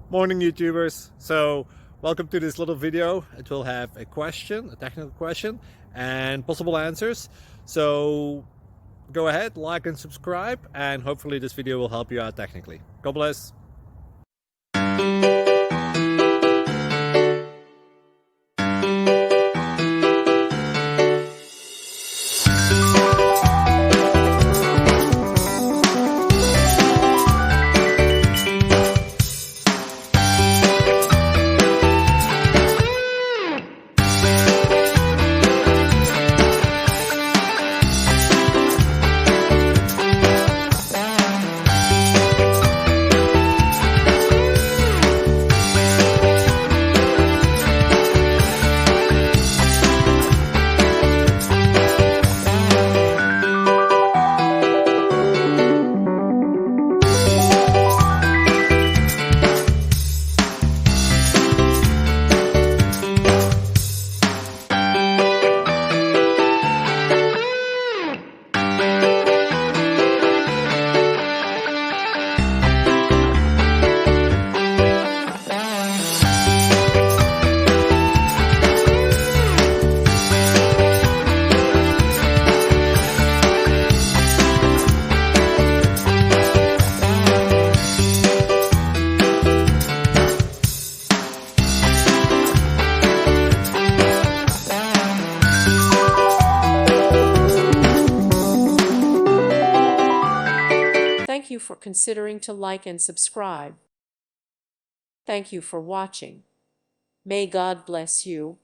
Morning YouTubers. So welcome to this little video. It will have a question, a technical question, and possible answers. So go ahead, like and subscribe, and hopefully this video will help you out technically. God bless. Thank you for considering to like and subscribe. Thank you for watching. May God bless you.